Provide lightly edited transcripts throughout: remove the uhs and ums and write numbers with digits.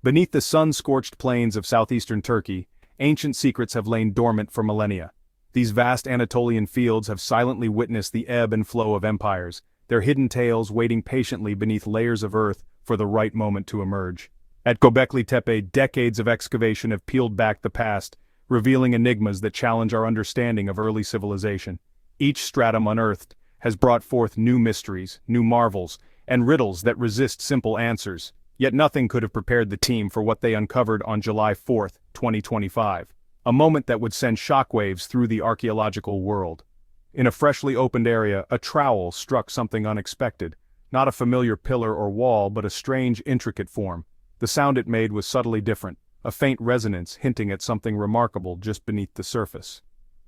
Beneath the sun-scorched plains of southeastern Turkey, ancient secrets have lain dormant for millennia. These vast Anatolian fields have silently witnessed the ebb and flow of empires, their hidden tales waiting patiently beneath layers of earth for the right moment to emerge. At Göbekli Tepe, decades of excavation have peeled back the past, revealing enigmas that challenge our understanding of early civilization. Each stratum unearthed has brought forth new mysteries, new marvels, and riddles that resist simple answers. Yet nothing could have prepared the team for what they uncovered on July 4, 2025. A moment that would send shockwaves through the archaeological world. In a freshly opened area, a trowel struck something unexpected. Not a familiar pillar or wall, but a strange, intricate form. The sound it made was subtly different, a faint resonance hinting at something remarkable just beneath the surface.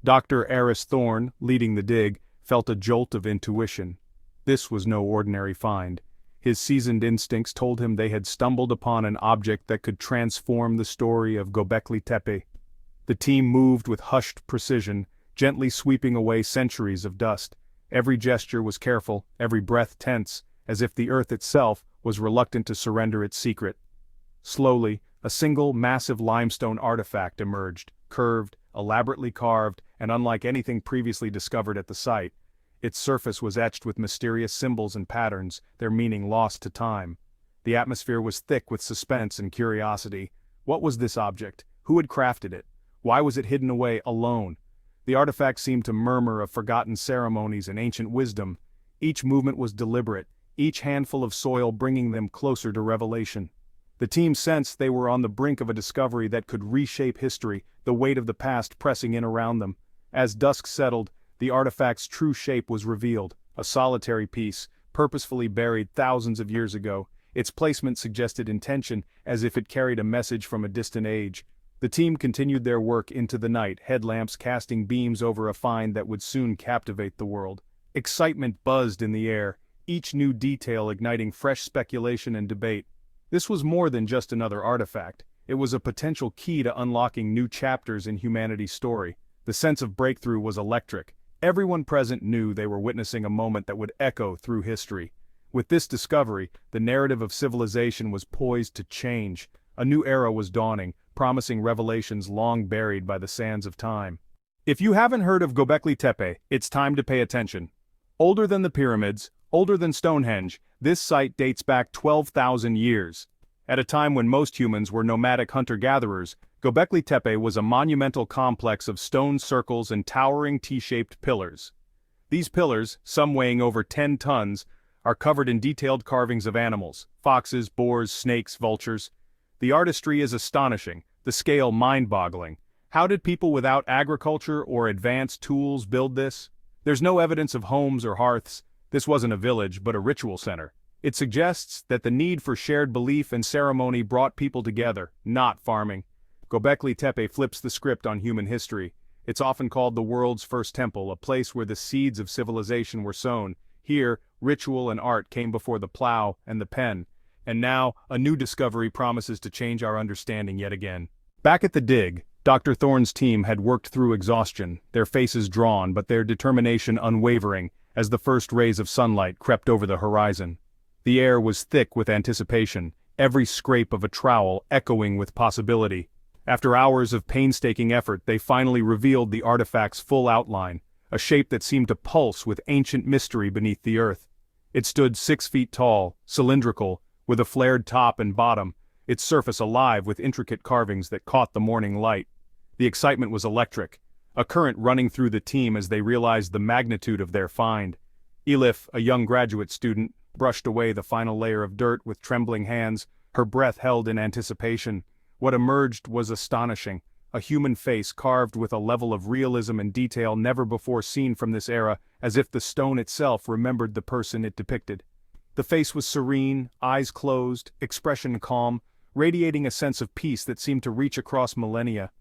Dr. Aris Thorne, leading the dig, felt a jolt of intuition. This was no ordinary find. His seasoned instincts told him they had stumbled upon an object that could transform the story of Göbekli Tepe. The team moved with hushed precision, gently sweeping away centuries of dust. Every gesture was careful, every breath tense, as if the earth itself was reluctant to surrender its secret. Slowly, a single massive limestone artifact emerged, curved, elaborately carved, and unlike anything previously discovered at the site. Its surface was etched with mysterious symbols and patterns, their meaning lost to time. The atmosphere was thick with suspense and curiosity. What was this object? Who had crafted it? Why was it hidden away alone? The artifact seemed to murmur of forgotten ceremonies and ancient wisdom. Each movement was deliberate, each handful of soil bringing them closer to revelation. The team sensed they were on the brink of a discovery that could reshape history, the weight of the past pressing in around them. As dusk settled, the artifact's true shape was revealed, a solitary piece, purposefully buried thousands of years ago. Its placement suggested intention, as if it carried a message from a distant age. The team continued their work into the night, headlamps casting beams over a find that would soon captivate the world. Excitement buzzed in the air, each new detail igniting fresh speculation and debate. This was more than just another artifact. It was a potential key to unlocking new chapters in humanity's story. The sense of breakthrough was electric. Everyone present knew they were witnessing a moment that would echo through history. With this discovery, the narrative of civilization was poised to change. A new era was dawning, promising revelations long buried by the sands of time. If you haven't heard of Göbekli Tepe, it's time to pay attention. Older than the pyramids, older than Stonehenge, this site dates back 12,000 years. At a time when most humans were nomadic hunter-gatherers, Göbekli Tepe was a monumental complex of stone circles and towering T-shaped pillars. These pillars, some weighing over 10 tons, are covered in detailed carvings of animals: foxes, boars, snakes, vultures. The artistry is astonishing, the scale mind-boggling. How did people without agriculture or advanced tools build this? There's no evidence of homes or hearths. This wasn't a village, but a ritual center. It suggests that the need for shared belief and ceremony brought people together, not farming. Göbekli Tepe flips the script on human history. It's often called the world's first temple, a place where the seeds of civilization were sown. Here, ritual and art came before the plow and the pen. And now, a new discovery promises to change our understanding yet again. Back at the dig, Dr. Thorne's team had worked through exhaustion, their faces drawn but their determination unwavering, as the first rays of sunlight crept over the horizon. The air was thick with anticipation, every scrape of a trowel echoing with possibility. After hours of painstaking effort, they finally revealed the artifact's full outline, a shape that seemed to pulse with ancient mystery beneath the earth. It stood 6 feet tall, cylindrical, with a flared top and bottom, its surface alive with intricate carvings that caught the morning light. The excitement was electric, a current running through the team as they realized the magnitude of their find. Elif, a young graduate student, brushed away the final layer of dirt with trembling hands, her breath held in anticipation. What emerged was astonishing, a human face carved with a level of realism and detail never before seen from this era, as if the stone itself remembered the person it depicted. The face was serene, eyes closed, expression calm, radiating a sense of peace that seemed to reach across millennia.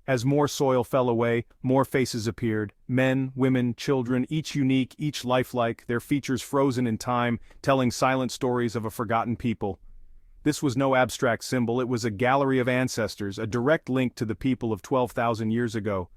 As more soil fell away, more faces appeared, men, women, children, each unique, each lifelike, their features frozen in time, telling silent stories of a forgotten people. This was no abstract symbol, it was a gallery of ancestors, a direct link to the people of 12,000 years ago.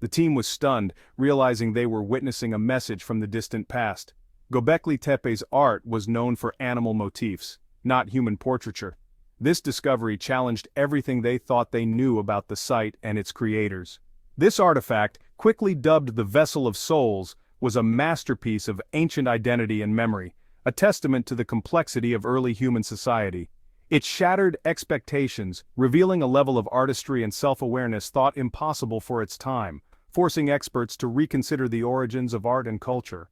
The team was stunned, realizing they were witnessing a message from the distant past. Göbekli Tepe's art was known for animal motifs, not human portraiture. This discovery challenged everything they thought they knew about the site and its creators. This artifact, quickly dubbed the Vessel of Souls, was a masterpiece of ancient identity and memory, a testament to the complexity of early human society. It shattered expectations, revealing a level of artistry and self-awareness thought impossible for its time, forcing experts to reconsider the origins of art and culture.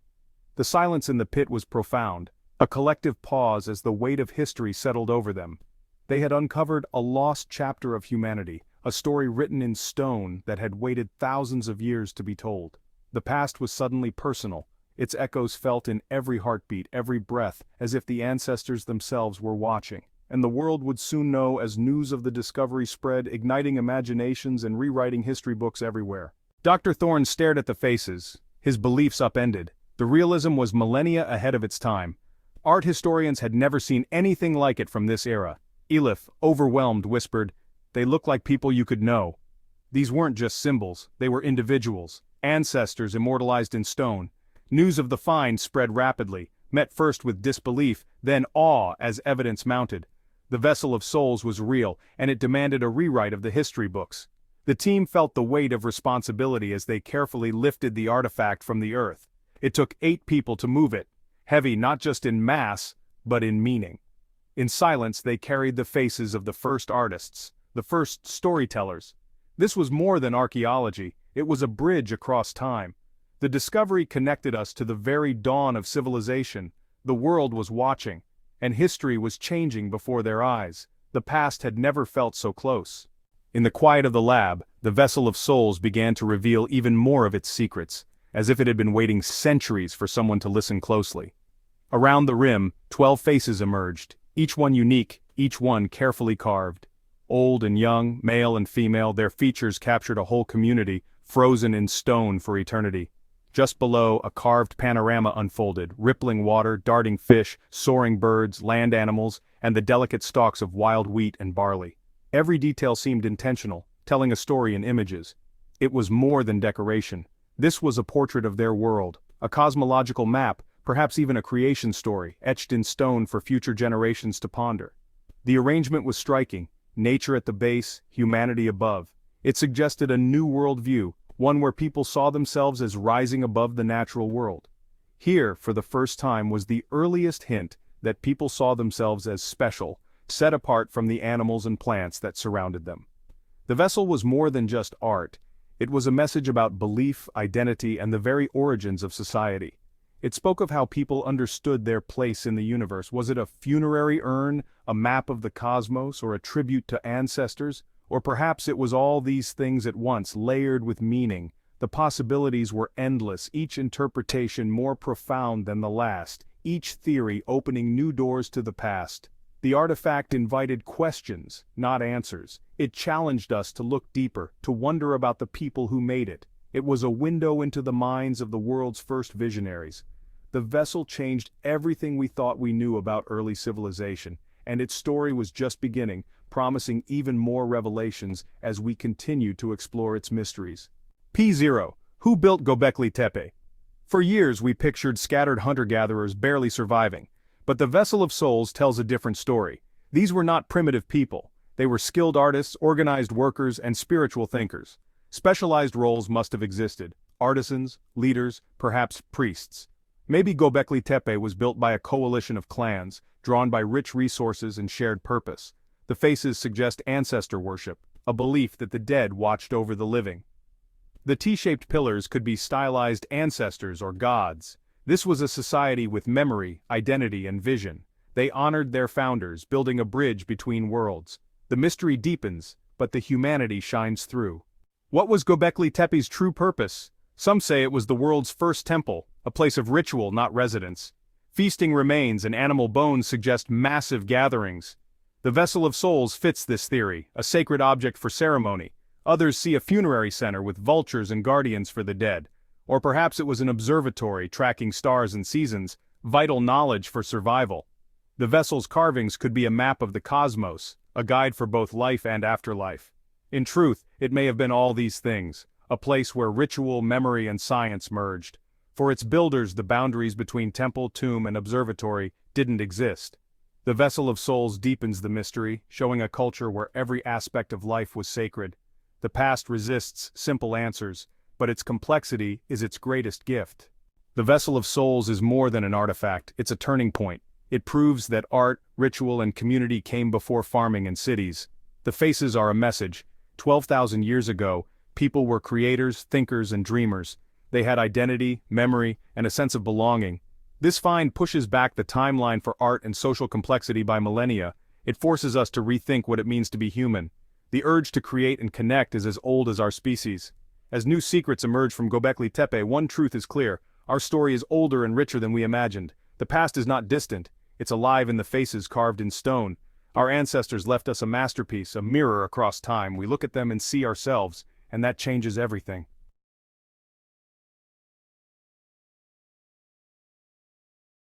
The silence in the pit was profound, a collective pause as the weight of history settled over them. They had uncovered a lost chapter of humanity, a story written in stone that had waited thousands of years to be told. The past was suddenly personal, its echoes felt in every heartbeat, every breath, as if the ancestors themselves were watching. And the world would soon know as news of the discovery spread, igniting imaginations and rewriting history books everywhere. Dr. Thorne stared at the faces, his beliefs upended. The realism was millennia ahead of its time. Art historians had never seen anything like it from this era. Elif, overwhelmed, whispered, "They look like people you could know." These weren't just symbols, they were individuals, ancestors immortalized in stone. News of the find spread rapidly, met first with disbelief, then awe as evidence mounted. The Vessel of Souls was real, and it demanded a rewrite of the history books. The team felt the weight of responsibility as they carefully lifted the artifact from the earth. It took 8 people to move it, heavy not just in mass, but in meaning. In silence they carried the faces of the first artists, the first storytellers. This was more than archaeology, it was a bridge across time. The discovery connected us to the very dawn of civilization. The world was watching, and history was changing before their eyes. The past had never felt so close. In the quiet of the lab, the Vessel of Souls began to reveal even more of its secrets, as if it had been waiting centuries for someone to listen closely. Around the rim, 12 faces emerged, each one unique, each one carefully carved. Old and young, male and female, their features captured a whole community, frozen in stone for eternity. Just below, a carved panorama unfolded, rippling water, darting fish, soaring birds, land animals, and the delicate stalks of wild wheat and barley. Every detail seemed intentional, telling a story in images. It was more than decoration. This was a portrait of their world, a cosmological map, perhaps even a creation story, etched in stone for future generations to ponder. The arrangement was striking, nature at the base, humanity above. It suggested a new worldview, one where people saw themselves as rising above the natural world. Here, for the first time, was the earliest hint that people saw themselves as special, set apart from the animals and plants that surrounded them. The vessel was more than just art. It was a message about belief, identity, and the very origins of society. It spoke of how people understood their place in the universe. Was it a funerary urn, a map of the cosmos, or a tribute to ancestors? Or perhaps it was all these things at once, layered with meaning. The possibilities were endless, each interpretation more profound than the last, each theory opening new doors to the past. The artifact invited questions, not answers. It challenged us to look deeper, to wonder about the people who made it. It was a window into the minds of the world's first visionaries. The vessel changed everything we thought we knew about early civilization, and its story was just beginning, promising even more revelations as we continue to explore its mysteries. P0. Who built Göbekli Tepe? For years we pictured scattered hunter-gatherers barely surviving, but the Vessel of Souls tells a different story. These were not primitive people. They were skilled artists, organized workers, and spiritual thinkers. Specialized roles must have existed: artisans, leaders, perhaps priests. Maybe Göbekli Tepe was built by a coalition of clans, drawn by rich resources and shared purpose. The faces suggest ancestor worship, a belief that the dead watched over the living. The T-shaped pillars could be stylized ancestors or gods. This was a society with memory, identity, and vision. They honored their founders, building a bridge between worlds. The mystery deepens, but the humanity shines through. What was Göbekli Tepe's true purpose? Some say it was the world's first temple, a place of ritual, not residence. Feasting remains and animal bones suggest massive gatherings. The Vessel of Souls fits this theory, a sacred object for ceremony. Others see a funerary center with vultures and guardians for the dead. Or perhaps it was an observatory tracking stars and seasons, vital knowledge for survival. The vessel's carvings could be a map of the cosmos, a guide for both life and afterlife. In truth, it may have been all these things, a place where ritual, memory, and science merged. For its builders, the boundaries between temple, tomb, and observatory didn't exist. The Vessel of Souls deepens the mystery, showing a culture where every aspect of life was sacred. The past resists simple answers, but its complexity is its greatest gift. The Vessel of Souls is more than an artifact, it's a turning point. It proves that art, ritual and community came before farming and cities. The faces are a message. 12,000 years ago, people were creators, thinkers and dreamers. They had identity, memory, and a sense of belonging. This find pushes back the timeline for art and social complexity by millennia. It forces us to rethink what it means to be human. The urge to create and connect is as old as our species. As new secrets emerge from Göbekli Tepe, one truth is clear. Our story is older and richer than we imagined. The past is not distant. It's alive in the faces carved in stone. Our ancestors left us a masterpiece, a mirror across time. We look at them and see ourselves, and that changes everything.